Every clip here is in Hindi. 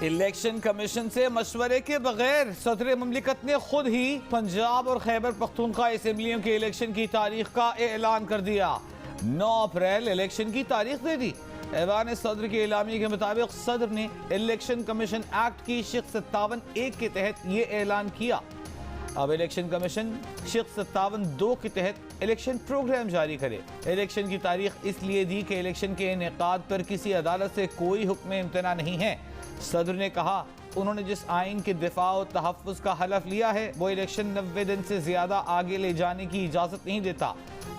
इलेक्शन कमीशन से मशवरे के बगैर सदर ममलिकत ने खुद ही पंजाब और खैबर पख्तूनख्वा असेंबलियों के इलेक्शन की तारीख का ऐलान कर दिया। 9 अप्रैल इलेक्शन की तारीख दे दी। ऐवान सदर के एलामी के मुताबिक सदर ने इलेक्शन कमीशन एक्ट की शिक 57(1) के तहत ये ऐलान किया। अब इलेक्शन कमीशन शिक 57(2) के तहत इलेक्शन प्रोग्राम जारी करे। इलेक्शन की तारीख इसलिए दी कि इलेक्शन के इनेकाद पर किसी अदालत से कोई हुक्म इम्तना नहीं है। सदर ने कहा उन्होंने जिस आइन के दिफा और तहफ़्फ़ुज़ का हलफ लिया है वो इलेक्शन 90 दिन से ज़्यादा आगे ले जाने की इजाज़त नहीं देता।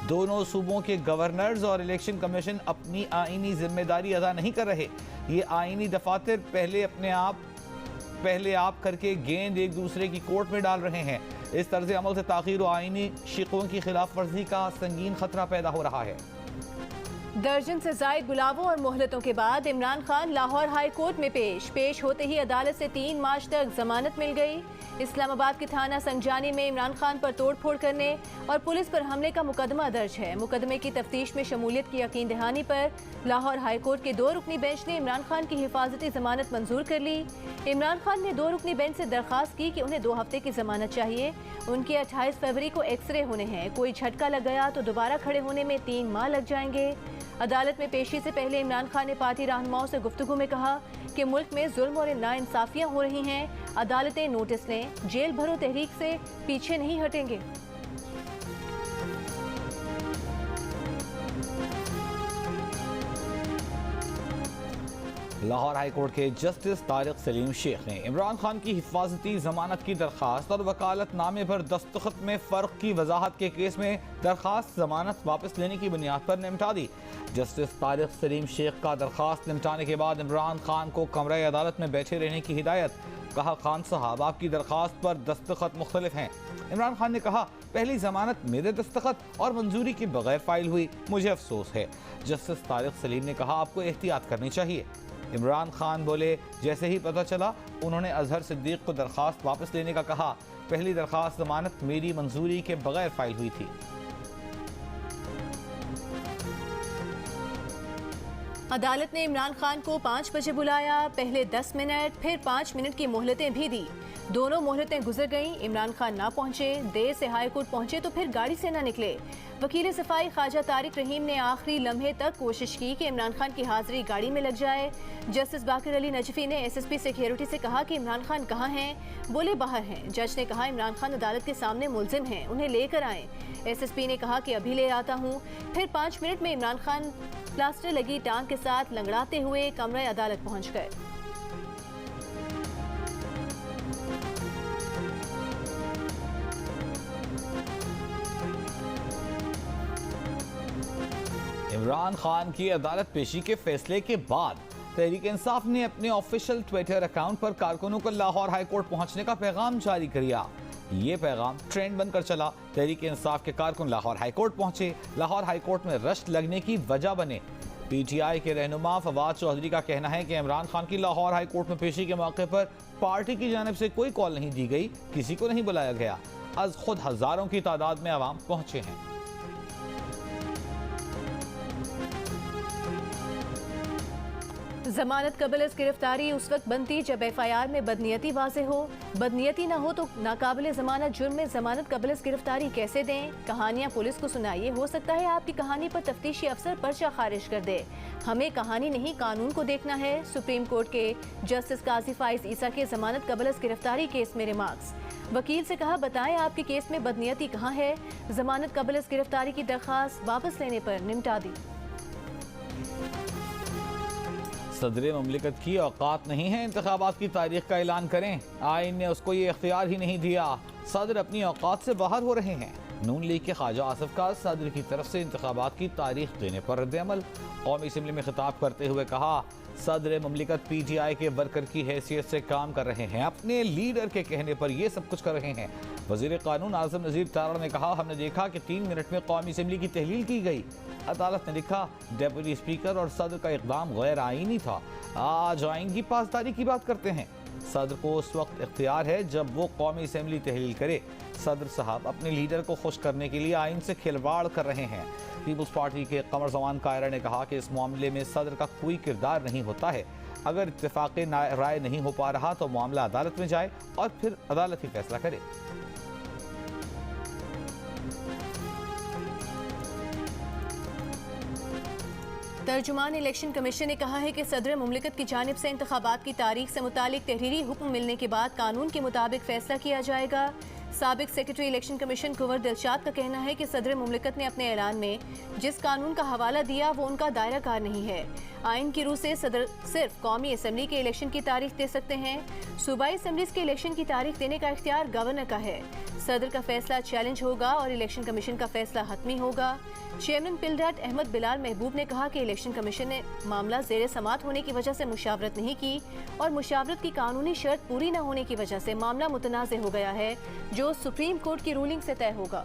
दोनों सूबों के गवर्नर्स और इलेक्शन कमीशन अपनी आइनी जिम्मेदारी अदा नहीं कर रहे। ये आइनी दफातर पहले आप करके गेंद एक दूसरे की कोर्ट में डाल रहे हैं। इस तर्ज अमल से ताख़ीर व आइनी शिकों की खिलाफ वर्जी का संगीन खतरा पैदा हो रहा है। दर्जन से जायद बुलावों और मोहलतों के बाद इमरान खान लाहौर हाई कोर्ट में पेश होते ही अदालत से 3 मार्च तक जमानत मिल गई। इस्लामाबाद के थाना संजानी में इमरान खान पर तोड़फोड़ करने और पुलिस पर हमले का मुकदमा दर्ज है। मुकदमे की तफ्तीश में शमूलियत की यकीन दहानी पर लाहौर हाई कोर्ट के 2 रुकनी बेंच ने इमरान खान की हिफाजती जमानत मंजूर कर ली। इमरान खान ने 2 रुकनी बेंच से दरख्वास्त की कि उन्हें 2 हफ्ते की जमानत चाहिए। उनके 28 फरवरी को एक्सरे होने हैं। कोई झटका लग गया तो दोबारा खड़े होने में 3 माह लग जाएंगे। अदालत में पेशी से पहले इमरान खान ने पार्टी रहनुमाओं से गुफ्तगू में कहा कि मुल्क में जुल्म और नाइंसाफियां हो रही हैं। अदालतें नोटिस लें, जेल भरो तहरीक से पीछे नहीं हटेंगे। लाहौर हाई कोर्ट के जस्टिस तारिक सलीम शेख ने इमरान खान की हिफाजती जमानत की दरख्वास्त और वकालतनामे पर दस्तखत में फ़र्क की वजाहत के केस में दरख्वास्त जमानत वापस लेने की बुनियाद पर निपटा दी। जस्टिस तारिक सलीम शेख का दरख्वास्त निपटाने के बाद इमरान खान को कमरे अदालत में बैठे रहने की हिदायत। कहा खान साहब आपकी दरख्वास्त पर दस्तखत मुख्तलिफ हैं। इमरान खान ने कहा पहली जमानत मेरे दस्तखत और मंजूरी के बगैर फाइल हुई, मुझे अफसोस है। जस्टिस तारिक सलीम ने कहा आपको एहतियात करनी चाहिए। इमरान खान बोले जैसे ही पता चला उन्होंने अजहर सिद्दीक को दरख्वास्त वापस लेने का कहा। पहली दरख्वास्त जमानत मेरी मंजूरी के बगैर फाइल हुई थी। अदालत ने इमरान खान को 5 बजे बुलाया। पहले 10 मिनट फिर 5 मिनट की मोहलतें भी दी। दोनों मोहलतें गुजर गईं। इमरान खान ना पहुंचे, देर से हाई कोर्ट पहुंचे तो फिर गाड़ी से ना निकले। वकील सफाई ख्वाजा तारिक रहीम ने आखिरी लम्हे तक कोशिश की कि इमरान खान की हाजिरी गाड़ी में लग जाए। जस्टिस बाकर अली नजफी ने SSP सिक्योरिटी से कहा कि इमरान खान कहाँ हैं? बोले बाहर हैं। जज ने कहा इमरान खान अदालत के सामने मुलजिम हैं, उन्हें लेकर आएं। SSP ने कहा कि अभी ले आता हूँ। फिर 5 मिनट में इमरान खान प्लास्टर लगी टांग के साथ लंगड़ाते हुए कमरे अदालत पहुँच गए। इमरान खान की अदालत पेशी के फैसले के बाद तहरीक इंसाफ ने अपने ऑफिशियल ट्विटर अकाउंट पर कारकुनों को लाहौर हाई कोर्ट पहुंचने का पैगाम जारी किया। ये पैगाम ट्रेंड बनकर चला। तहरीक इंसाफ के कारकुन लाहौर हाई कोर्ट पहुंचे, लाहौर हाई कोर्ट में रश लगने की वजह बने। PTI के रहनुमा फवाद चौधरी का कहना है कि इमरान खान की लाहौर हाई कोर्ट में पेशी के मौके पर पार्टी की जानिब से कोई कॉल नहीं दी गई, किसी को नहीं बुलाया गया। आज खुद हजारों की तादाद में आवाम पहुंचे हैं। जमानत कबल गिरफ्तारी उस वक्त बनती जब FIR में बदनीयती वाज़ेह हो। बदनीयती ना हो तो नाकाबिले जमानत जुर्म में जमानत कबल गिरफ्तारी कैसे दें? कहानियाँ पुलिस को सुनाइए, हो सकता है आपकी कहानी पर तफ्तीशी अफसर पर्चा खारिज कर दे। हमें कहानी नहीं कानून को देखना है। सुप्रीम कोर्ट के जस्टिस काजी फाइज ईसा के जमानत कबल गिरफ्तारी केस में रिमार्क्स। वकील से कहा बताएं आपके केस में बदनीयती कहाँ है? जमानत कबल गिरफ्तारी की दरख्वास्त वापस लेने पर निपटा दी। सदर ममलिकत की औकात नहीं है इंतखाबात की तारीख का ऐलान करें। आइन ने उसको ये इख्तियार ही नहीं दिया। सदर अपनी औकात से बाहर हो रहे हैं। नून लीग के ख्वाजा आसिफ का सदर की तरफ से इंतखाबात की तारीख देने पर रद्द-ए-अमल। कौमी असम्बली में खिताब करते हुए कहा सदर ममलिकत PTI के वर्कर की हैसियत से काम कर रहे हैं, अपने लीडर के कहने पर ये सब कुछ कर रहे हैं। वज़ीर कानून आज़म नज़ीर तारा ने कहा हमने देखा कि 3 मिनट में कौमी असम्बली की तहलील की गई। अदालत ने लिखा डेप्यूटी स्पीकर और सदर का इक़दाम गैर आईनी था। आज आइन की पासदारी की बात करते हैं। सदर को उस वक्त इख्तियार है जब वो कौमी असम्बली तहलील करे। सदर साहब अपने लीडर को खुश करने के लिए आइन से खिलवाड़ कर रहे हैं। पीपल्स पार्टी के कमर जमान कायरा ने कहा कि इस मामले में सदर का कोई किरदार नहीं होता है। अगर इत्तेफाक राय नहीं हो पा रहा तो मामला अदालत में जाए और फिर अदालत ही फैसला करे। तर्जुमान इलेक्शन कमीशन ने कहा है कि सदर मुमलिकत की जानिब से इंतखाबात की तारीख से मुतालिक तहरीरी हुक्म मिलने के बाद कानून के मुताबिक फैसला किया जाएगा। साबिक सेक्रेटरी इलेक्शन कमीशन कुंवर दिलशाद का कहना है कि सदर मुमलिकत ने अपने ऐलान में जिस कानून का हवाला दिया वो उनका दायरा कार नहीं है। आइन की रूह से सदर सिर्फ कौमी असम्बली के इलेक्शन की तारीख दे सकते हैं। सूबाई असम्बलीज के इलेक्शन की तारीख देने का इख्तियार गवर्नर का है। सदर का फैसला चैलेंज होगा और इलेक्शन कमीशन का फैसला हतमी होगा। चेयरमैन पिलडाट अहमद बिलाल महबूब ने कहा कि इलेक्शन कमीशन ने मामला ज़ेरे समात होने की वजह से मुशावरत नहीं की और मुशावरत की कानूनी शर्त पूरी न होने की वजह से मामला मुतनाज़ हो गया है, जो सुप्रीम कोर्ट की रूलिंग से तय होगा।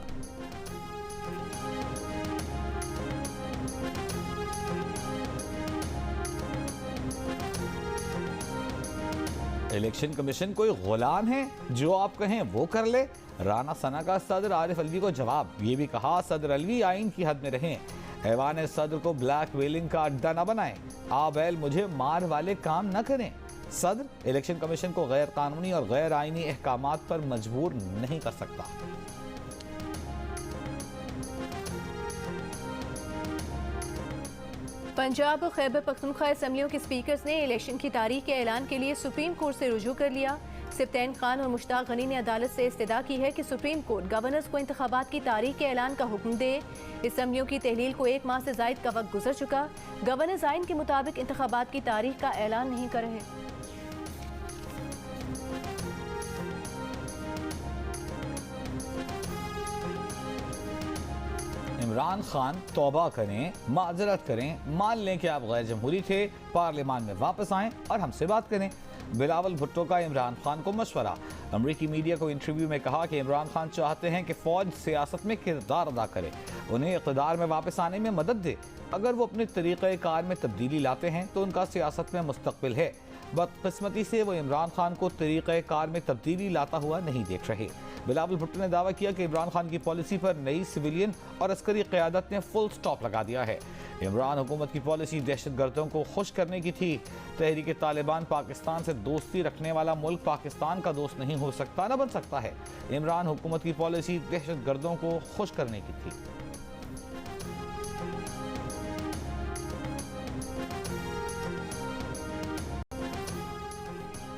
इलेक्शन कमीशन कोई गुलाम है जो आप कहें वो कर ले? राना सना का सदर आरिफ अलवी को जवाब। ये भी कहा सदर अलवी आइन की हद में रहें, ऐवान सदर को ब्लैक मेलिंग का अड्डा न बनाएं, आबैल मुझे मार वाले काम न करें। सदर इलेक्शन कमीशन को गैर कानूनी और गैर आइनी अहकामात पर मजबूर नहीं कर सकता। पंजाब और खैबर पख्तूनख्वा असम्बलियों के स्पीकर्स ने इलेक्शन की तारीख के ऐलान के लिए सुप्रीम कोर्ट से रुजू कर लिया। सिप्तैन खान और मुश्ताक गनी ने अदालत से इस्तदा की है कि सुप्रीम कोर्ट गवर्नर्स को इंतखाबात की तारीख के ऐलान का हुक्म दे। असम्बलियों की तहलील को 1 माह से जायद का वक्त गुजर चुका। गवर्नर्स आइन के मुताबिक इंतखाबात की तारीख का ऐलान नहीं कर रहे। इमरान खान तौबा करें, माजरत करें, मान लें कि आप गैर जमहूरी थे, पार्लियामान में वापस आएं और हमसे बात करें। बिलावल भुट्टो का इमरान खान को मशवरा। अमरीकी मीडिया को इंटरव्यू में कहा कि इमरान खान चाहते हैं कि फौज सियासत में किरदार अदा करे, उन्हें इक़्तिदार में वापस आने में मदद दे। अगर वो अपने तरीक़ेकार में तब्दीली लाते हैं तो उनका सियासत में मुस्तक़बिल है। बदकिस्मती से वो इमरान खान को तरीक़ेकार में तब्दीली लाता हुआ नहीं देख रहे। बिलावल भुट्टो ने दावा किया कि इमरान खान की पॉलिसी पर नई सिविलियन और अस्करी क़यादत ने फुल स्टॉप लगा दिया है। इमरान हुकूमत की पॉलिसी दहशतगर्दों को खुश करने की थी। तहरीक तालिबान पाकिस्तान से दोस्ती रखने वाला मुल्क पाकिस्तान का दोस्त नहीं हो सकता, न बन सकता है। इमरान हुकूमत की पॉलिसी दहशतगर्दों को खुश करने की थी।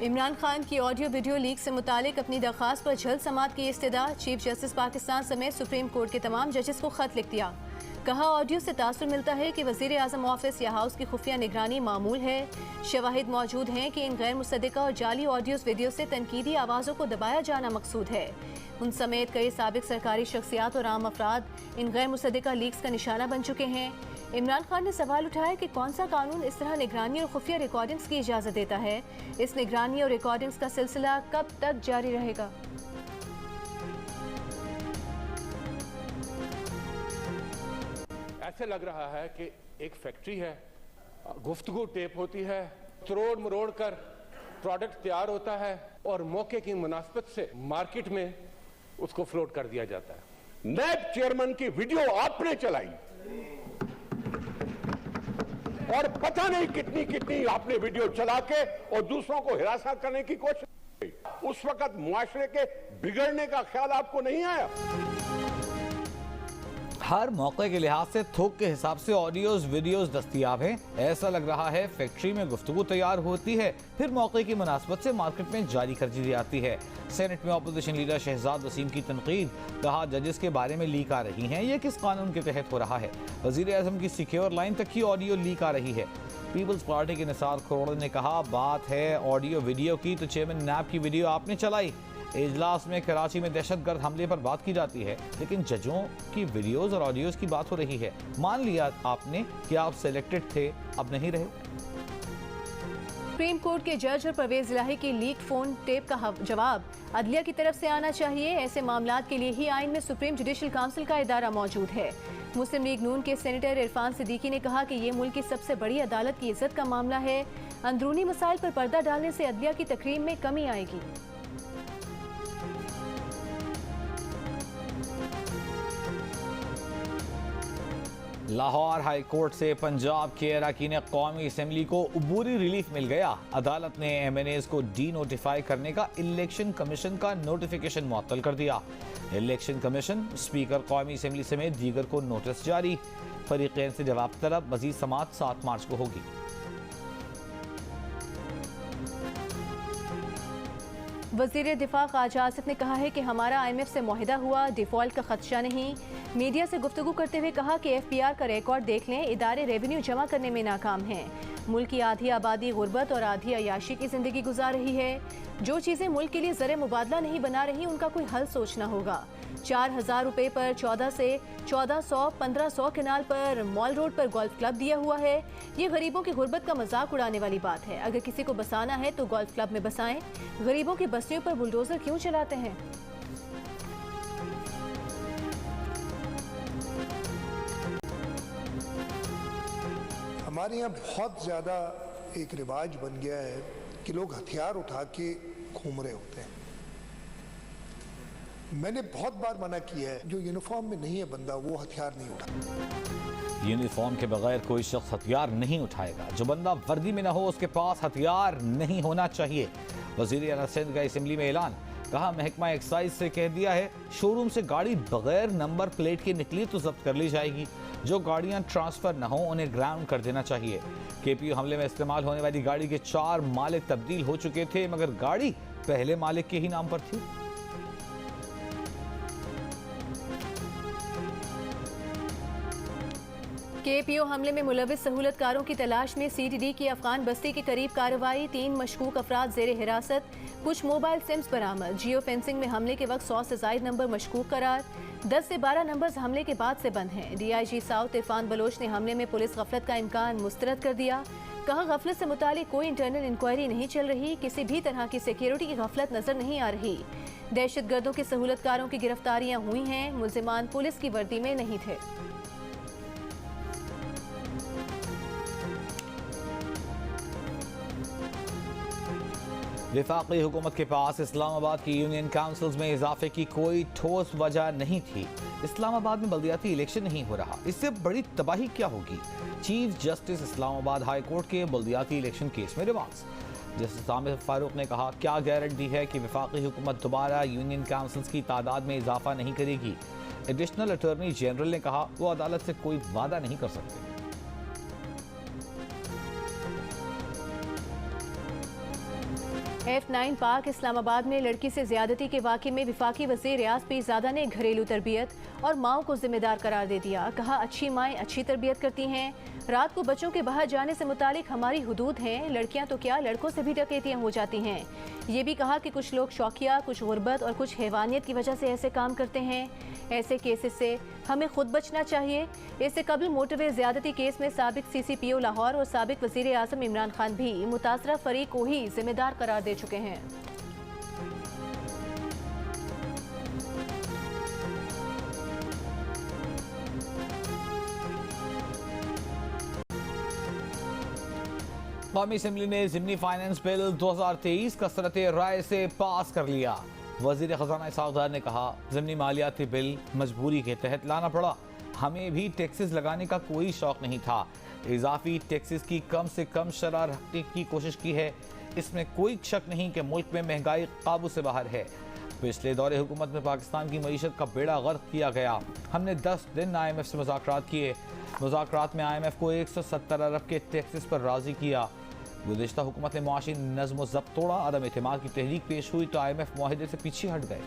इमरान खान की ऑडियो वीडियो लीक से मुतालिक अपनी दरख्वास्त पर जल्द समाअत की इस्तदा। चीफ जस्टिस पाकिस्तान समेत सुप्रीम कोर्ट के तमाम जजेस को खत लिख दिया। कहा ऑडियो से तासुर मिलता है कि वज़ीर आज़म ऑफिस या हाउस की खुफिया निगरानी मामूल है। शवाहिद मौजूद हैं कि इन गैर मुसद्दिका और जाली ऑडियोज वीडियो से तनकीदी आवाज़ों को दबाया जाना मकसूद है। उन समेत कई साबिक सरकारी शख्सियात और आम अफराद इन गैर मुसद्दिका लीक्स का निशाना बन चुके हैं। इमरान खान ने सवाल उठाया कि कौन सा कानून इस तरह निगरानी और खुफिया रिकॉर्डिंग्स की इजाज़त देता है। इस निगरानी और रिकॉर्डिंग्स का सिलसिला कब तक जारी रहेगा? ऐसे लग रहा है कि एक फैक्ट्री है, गुफ्तगू टेप होती है, तरोड़ मरोड़ कर प्रोडक्ट तैयार होता है और मौके की मुनासिबत से मार्केट में उसको फ्लोट कर दिया जाता है। नैब चेयरमैन की वीडियो आपने चलाई और पता नहीं कितनी कितनी आपने वीडियो चला के और दूसरों को हिरासत करने की कोशिश की। उस वक्त मुआशरे के बिगड़ने का ख्याल आपको नहीं आया? हर मौके के लिहाज से थोक के हिसाब से ऑडियोज वीडियोज दस्तयाब हैं। ऐसा लग रहा है फैक्ट्री में गुफ्तगू तैयार होती है, फिर मौके की मुनासबत से मार्केट में जारी कर दी जाती है। सेनेट में अपोजिशन लीडर शहजाद वसीम की तनकीद। कहा जजेस के बारे में लीक आ रही हैं, ये किस कानून के तहत हो रहा है? वजीर आज़म की सिक्योर लाइन तक की ऑडियो लीक आ रही है। पीपल्स पार्टी के निसार करोड़ ने कहा बात है ऑडियो वीडियो की तो चेयरमैन नैब की वीडियो आपने चलाई। इजलास में कराची में दहशतगर्द हमले पर बात की जाती है, लेकिन जजों की वीडियोस और ऑडियोज की बात हो रही है। मान लिया आपने कि आप सिलेक्टेड थे, अब नहीं रहे। सुप्रीम कोर्ट के जज और परवेज इलाही की लीक फोन टेप का जवाब अदलिया की तरफ से आना चाहिए। ऐसे मामलात के लिए ही आइन में सुप्रीम जुडिशल काउंसिल का इदारा मौजूद है। मुस्लिम लीग नून के सेनेटर इरफान सिद्दीकी ने कहा कि ये मुल्क की सबसे बड़ी अदालत की इज्जत का मामला है। अंदरूनी मसाइल पर पर्दा डालने से अदलिया की तकरीम में कमी आएगी। लाहौर हाई कोर्ट से पंजाब के अरकान कौमी असम्बली को अबूरी रिलीफ मिल गया। अदालत ने MNAs को डी नोटिफाई करने का इलेक्शन कमीशन का नोटिफिकेशन मुअत्तल कर दिया। इलेक्शन कमीशन स्पीकर कौमी असम्बली समेत दीगर को नोटिस जारी। फरीकैन से जवाब तलब। मजीद समाअत 7 मार्च को होगी। वज़ीर दिफा ख्वाजा आसिफ ने कहा है कि हमारा IMF से मुआहिदा हुआ, डिफॉल्ट का खदशा नहीं। मीडिया से गुफ्तगू करते हुए कहा कि FPR का रिकॉर्ड देख लें, इदारे रेवेन्यू जमा करने में नाकाम हैं। मुल्क की आधी आबादी गुर्बत और आधी अयाशी की ज़िंदगी गुजार रही है। जो चीज़ें मुल्क के लिए ज़र मुबादला नहीं बना रही, उनका कोई हल सोचना होगा। 4000 रुपये पर 14 से 1400 1500 केनाल पर मॉल रोड पर गोल्फ क्लब दिया हुआ है। ये गरीबों की गुर्बत का मजाक उड़ाने वाली बात है। अगर किसी को बसाना है तो गोल्फ क्लब में बसाएं। गरीबों की बस्तियों पर बुलडोजर क्यों चलाते हैं? हमारे यहाँ बहुत ज़्यादा एक रिवाज बन गया है कि लोग हथियार उठा के घूम रहे होते हैं। मैंने बहुत बार मना किया है, जो यूनिफॉर्म में नहीं है बंदा वो हथियार नहीं उठा। यूनिफॉर्म के बगैर कोई शख्स हथियार नहीं उठाएगा। जो बंदा वर्दी में न हो उसके पास हथियार नहीं होना चाहिए। वज़ीर आला सिंध का असम्बली में ऐलान। कहा महकमा एक्साइज से कह दिया है शोरूम से गाड़ी बगैर नंबर प्लेट के निकली तो जब्त कर ली जाएगी। जो गाड़ियां ट्रांसफर न हो उन्हें ग्राउंड कर देना चाहिए। KPU हमले में इस्तेमाल होने वाली गाड़ी के 4 मालिक तब्दील हो चुके थे, मगर गाड़ी पहले मालिक के ही नाम पर थी। KPO हमले में मुलविस सहूलतकारों की तलाश में CTD की अफगान बस्ती के करीब कार्रवाई। 3 मशकूक अफराद जेर हिरासत। कुछ मोबाइल सिम्स बरामद। जियो फेंसिंग में हमले के वक्त 100 से ज़ायद नंबर मशकूक करार। 10 से 12 नंबर्स हमले के बाद से बंद हैं। DIG साउथ इरफान बलोच ने हमले में पुलिस गफलत का इम्कान मुस्तरद कर दिया। कहा गफलत से मुतालिक कोई इंटरनल इंक्वायरी नहीं चल रही, किसी भी तरह की सिक्योरिटी की गफलत नजर नहीं आ रही। दहशतगर्दों के सहूलतकारों की गिरफ्तारियां हुई हैं। मुल्जिमान पुलिस की वर्दी में नहीं थे। वफाकी हुकूमत के पास इस्लामाबाद की यूनियन काउंसिल्स में इजाफे की कोई ठोस वजह नहीं थी। इस्लामाबाद में बल्दियाती इलेक्शन नहीं हो रहा, इससे बड़ी तबाही क्या होगी? Chief justice Islamabad high court के बल्दियाती इलेक्शन केस में रिमांस। जस्टिस आमिर फारूक ने कहा क्या गारंटी है कि वफाकी हुकूमत दोबारा यूनियन काउंसिल्स की तादाद में इजाफा नहीं करेगी? एडिशनल अटॉर्नी जनरल ने कहा वो अदालत से कोई वादा नहीं कर सकते। F9 पार्क इस्लामाबाद में लड़की से ज्यादती के वाक़े में वफाकी वज़ीर रियाज पीरज़ादा ने घरेलू तरबियत और माओं को जिम्मेदार करार दे दिया। कहा अच्छी माएँ अच्छी तरबियत करती हैं। रात को बच्चों के बाहर जाने से मुतालिक हमारी हुदूद हैं। लड़कियां तो क्या लड़कों से भी डकैतियां हो जाती हैं। ये भी कहा कि कुछ लोग शौकिया, कुछ गुर्बत और कुछ हैवानियत की वजह से ऐसे काम करते हैं। ऐसे केसेस से हमें खुद बचना चाहिए। इससे कबल मोटरवे ज्यादती केस में साबिक CCPO लाहौर और साबिक वज़ीर आज़म इमरान खान भी मुतासरा फरीक को ही जिम्मेदार करार दे चुके हैं। कौमी असम्बली ने ज़िमनी फाइनेंस बिल 2023 कसरत राय से पास कर लिया। वज़ीर ख़जाना साउदार ने कहा ज़िमनी मालियाती बिल मजबूरी के तहत लाना पड़ा। हमें भी टैक्सेस लगाने का कोई शौक़ नहीं था। इजाफी टैक्सेस की कम से कम शरह रखने की कोशिश की है। इसमें कोई शक नहीं कि मुल्क में महंगाई काबू से बाहर है। पिछले दौरे हुकूमत में पाकिस्तान की मईशत का बेड़ा गर्क किया गया। हमने 10 दिन IMF से मुज़ाकरात किए। मुज़ाकरात में IMF को 170 अरब के टैक्सेस पर राज़ी किया। गुज़िश्ता हुकूमत ने मुआशी नज़्म व ज़ब्त तोड़ा। अदम एतमाद की तहरीक पेश हुई तो IMF मुआहिदे से पीछे हट गए।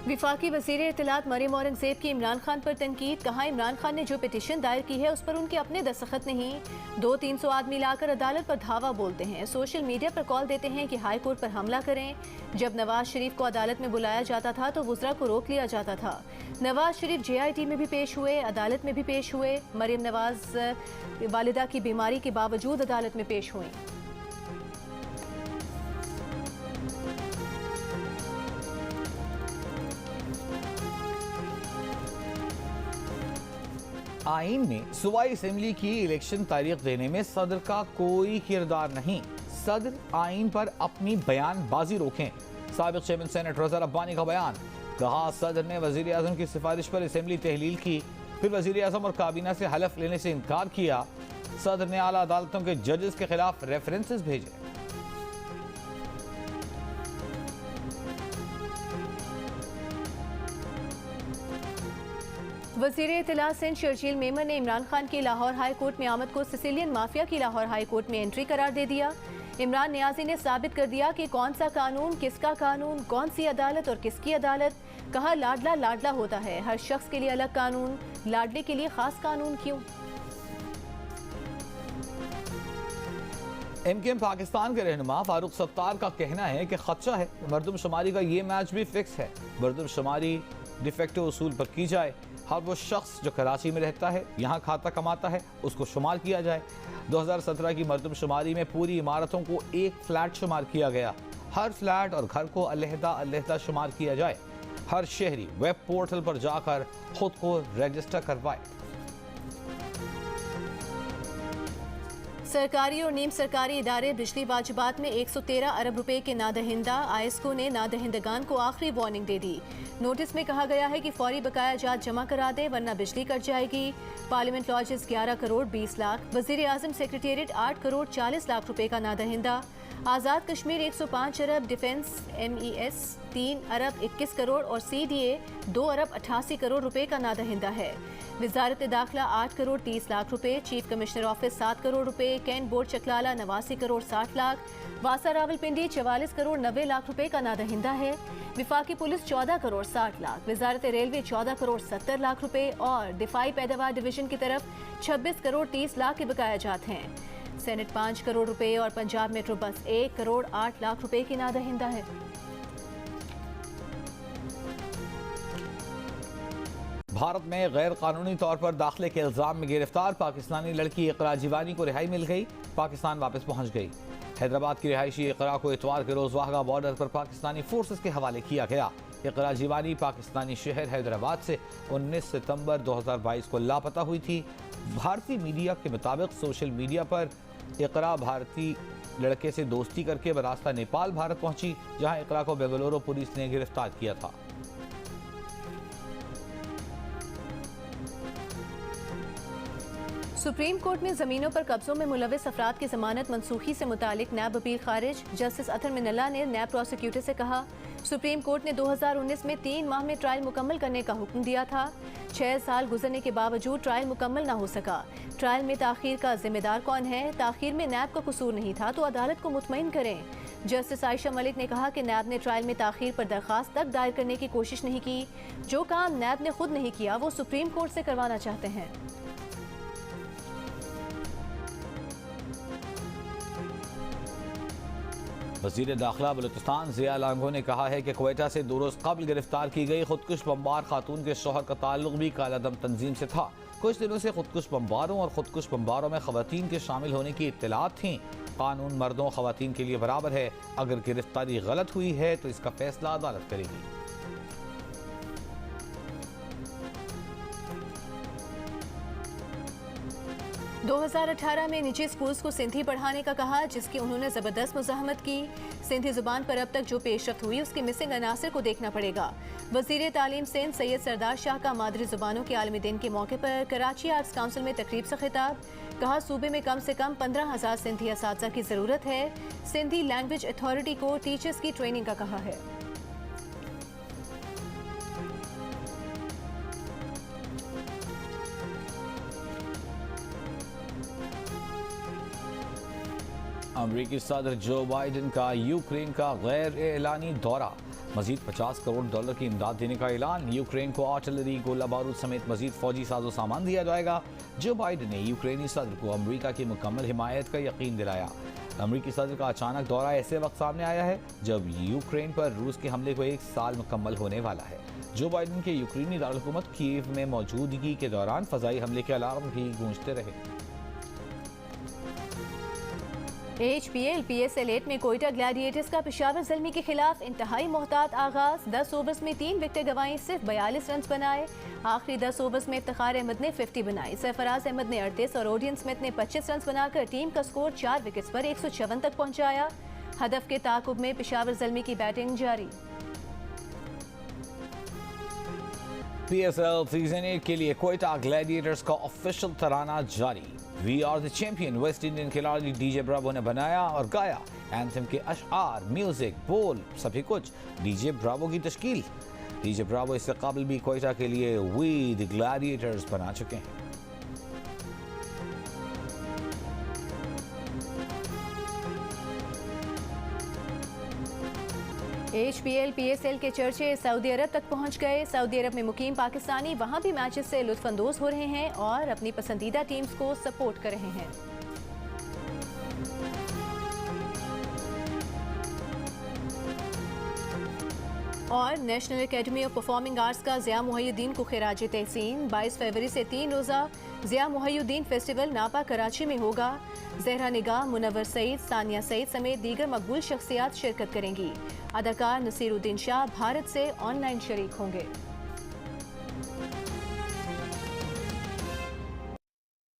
विफाकी वज़ीर इत्तलात मरियम औरंगज़ेब की इमरान खान पर तनकीद। कहा इमरान खान ने जो पिटीशन दायर की है उस पर उनके अपने दस्तखत नहीं। 200-300 आदमी लाकर अदालत पर धावा बोलते हैं। सोशल मीडिया पर कॉल देते हैं कि हाई कोर्ट पर हमला करें। जब नवाज शरीफ को अदालत में बुलाया जाता था तो वुज़रा को रोक लिया जाता था। नवाज शरीफ JIT में भी पेश हुए, अदालत में भी पेश हुए। मरियम नवाज वालिदा की बीमारी के बावजूद अदालत में पेश हुई। आइन में सूबाई असम्बली की इलेक्शन तारीख देने में सदर का कोई किरदार नहीं। सदर आइन पर अपनी बयानबाजी रोकें। साबिक चेयरमैन सेनेट रज़ा रब्बानी का बयान। कहा सदर ने वजीर आजम की सिफारिश पर असेंबली तहलील की, फिर वजीर आजम और काबीना से हलफ लेने से इनकार किया। सदर ने आला अदालतों के जजेस के खिलाफ रेफरेंसेस भेजे। वज़ीर इत्तला सिंध शर्जील मेमन ने इमरान खान की लाहौर हाई कोर्ट में आमद को सिसिलियन माफिया की लाहौर हाई कोर्ट में एंट्री करार दे दिया। इमरान नियाजी ने साबित कर दिया कि कौन सा कानून किसका कानून, कौन सी अदालत और किसकी अदालत। कहा लाडला लाडला होता है, हर शख्स के लिए अलग कानून, लाडले के लिए खास कानून क्यों। MKM पाकिस्तान के रहनुमा फारूक सत्तार का कहना है कि खदशा है मरदमशुमारी का ये मैच भी फिक्स है, मरदमशुमारी डिफेक्टिव उसूल पर की जाए। हर वो शख्स जो कराची में रहता है, यहाँ खाता कमाता है, उसको शुमार किया जाए। 2017 की मरदमशुमारी में पूरी इमारतों को एक फ्लैट शुमार किया गया। हर फ्लैट और घर को अलहदा अलहदा शुमार किया जाए। हर शहरी वेब पोर्टल पर जाकर खुद को रजिस्टर करवाए। सरकारी और नीम सरकारी इदारे बिजली वाजिबात में 113 अरब रुपए के नादहिंदा। आईएसको ने नादहिंदगान को आखिरी वार्निंग दे दी। नोटिस में कहा गया है कि फौरी बकाया जात जमा करा दे वरना बिजली कट जाएगी। पार्लियामेंट लॉजेस 11 करोड़ 20 लाख, वजीर आजम सेक्रेटेरिएट 8 करोड़ 40 लाख रुपए का नादहिंदा। आज़ाद कश्मीर 105 अरब, डिफेंस MES 3 अरब 21 करोड़ और CDA 2 अरब 88 करोड़ रुपए का नादहिंदा है। वजारत दाखिला 8 करोड़ 30 लाख रुपए, चीफ कमिश्नर ऑफिस 7 करोड़ रुपए, कैंट बोर्ड चकलाला 89 करोड़ 60 लाख, वासा रावलपिंडी 44 करोड़ 90 लाख रुपए का नादहिंदा है। विफाकी पुलिस 14 करोड़ 60 लाख, वजारत रेलवे 14 करोड़ 70 लाख रुपए और दिफाई पैदावार डिवीजन की तरफ 26 करोड़ 30 लाख के बकाया जात हैं। सेनेट 5 करोड़ रुपए और पंजाब मेट्रो बस 1 करोड़ 8 लाख रुपए की नादहिंदा है। भारत में गैर कानूनी तौर पर दाखिले के इल्जाम में गिरफ्तार पाकिस्तानी लड़की इकरा जीवानी को रिहाई मिल गई, पाकिस्तान वापस पहुंच गई। हैदराबाद की रिहायशी इकरा को इतवार के रोज वाहगा बॉर्डर पर पाकिस्तानी फोर्सेस के हवाले किया गया। इकरा जीवानी पाकिस्तानी शहर हैदराबाद से 19 सितंबर 2022 को लापता हुई थी। भारतीय मीडिया के मुताबिक सोशल मीडिया पर इकरा भारतीय लड़के से दोस्ती करके बरास्ता नेपाल भारत पहुंची, जहां इकरा को बेंगलुरु पुलिस ने गिरफ्तार किया था। सुप्रीम कोर्ट में जमीनों पर कब्जों में मुलविस अफराद की जमानत मनसूखी से मुतालिक नैब अपील खारिज। जस्टिस अतर मिनल्ला ने नैब प्रोसिक्यूटर से कहा, सुप्रीम कोर्ट ने 2019 में 3 माह में ट्रायल मुकम्मल करने का हुक्म दिया था। 6 साल गुजरने के बावजूद ट्रायल मुकम्मल न हो सका। ट्रायल में ताखीर का जिम्मेदार कौन है? ताखीर में नैब का कसूर नहीं था तो अदालत को मुतमईन करें। जस्टिस आयशा मलिक ने कहा कि नैब ने ट्रायल में ताखीर पर दरखास्त तक दायर करने की कोशिश नहीं की। जो काम नैब ने खुद नहीं किया वो सुप्रीम कोर्ट से करवाना चाहते हैं। वज़ीर दाखिला बलूचिस्तान ज़िया लांगो ने कहा है कि क्वेटा से 2 रोज़ कबल गिरफ्तार की गई खुदकुश बमबार खातून के शौहर का ताल्लुक भी कालादम तंजीम से था। कुछ दिनों से खुदकुश बमबारों और खुदकुश बमबारों में खवातीन के शामिल होने की इत्तलात थीं। कानून मर्दों खवातीन के लिए बराबर है। अगर गिरफ्तारी गलत हुई है तो इसका फैसला अदालत करेगी। 2018 में निजी स्कूल्स को सिंधी पढ़ाने का कहा, जिसकी उन्होंने ज़बरदस्त मुज़ाहमत की। सिंधी ज़ुबान पर अब तक जो पेशरफ्त हुई उसके मिसिंग अनासर को देखना पड़ेगा। वज़ीर तालीम सिंध सैयद सरदार शाह का मादरी ज़ुबानों के आलमी दिन के मौके पर कराची आर्ट्स काउंसिल में तकरीब से खिताब। कहा, सूबे में कम से कम 15,000 सिंधी असातिज़ा की ज़रूरत है। सिंधी लैंग्वेज अथॉरिटी को टीचर्स की ट्रेनिंग का कहा है। अमरीकी सदर जो बाइडन का यूक्रेन का गैर एलानी दौरा, मजीद $50 करोड़ की इमदाद देने का ऐलान। यूक्रेन को आर्टिलरी, गोला बारूद समेत मजीद फौजी साजो सामान दिया जाएगा। जो बाइडन ने यूक्रेनी सदर को अमरीका की मुकम्मल हिमायत का यकीन दिलाया। अमरीकी सदर का अचानक दौरा ऐसे वक्त सामने आया है जब यूक्रेन पर रूस के हमले को 1 साल मुकम्मल होने वाला है। जो बाइडन के यूक्रेनी दारकूमत कीव में मौजूदगी के दौरान फ़ज़ाई हमले के अलार्म भी गूंजते रहे। HPL PSL 8 में कोयटा ग्लैडिएटर्स का पेशावर ज़ल्मी के खिलाफ इंतहाई मोहतात आगाज। 10 ओवर्स में 3 विकेटें गंवाई, सिर्फ 42 रन बनाए। आखिरी 10 ओवर्स में इफ्तिखार अहमद ने 50 बनाई, सरफराज अहमद ने 38 और ओडियन स्मिथ ने 25 रन बनाकर टीम का स्कोर 4 विकेट्स पर 154 तक पहुंचाया। हदफ के ताकुब में पेशावर ज़ल्मी की बैटिंग जारी। PSL सीजन 8 के लिए कोयटा ग्लैडिएटर्स का ऑफिशियल तराना जारी। We are the champion West Indian खिलाड़ी डीजे ब्रावो ने बनाया और गाया। एंथम के अशआर, म्यूजिक, बोल सभी कुछ डीजे ब्रावो की तश्कील। डीजे ब्रावो इससे काबिल भी कोयटा के लिए वी द ग्लैडिएटर्स बना चुके हैं। HPL PSL के चर्चे सऊदी अरब तक पहुंच गए। सऊदी अरब में मुकीम पाकिस्तानी वहां भी मैचेस से लुत्फानंदोज हो रहे हैं और अपनी पसंदीदा टीम्स को सपोर्ट कर रहे हैं। और national academy of performing arts का ज़िया मुहय्यद्दीन को खिराज तहसीन। 22 फरवरी से 3 रोज़ा ज़िया मुहय्यद्दीन फेस्टिवल नापा कराची में होगा। ज़हरा निगाह, मुनव्वर सईद, सानिया सईद समेत दीगर मकबूल शख्सियात शिरकत करेंगी। अदाकार नसीरुद्दीन शाह भारत से ऑनलाइन शरीक होंगे।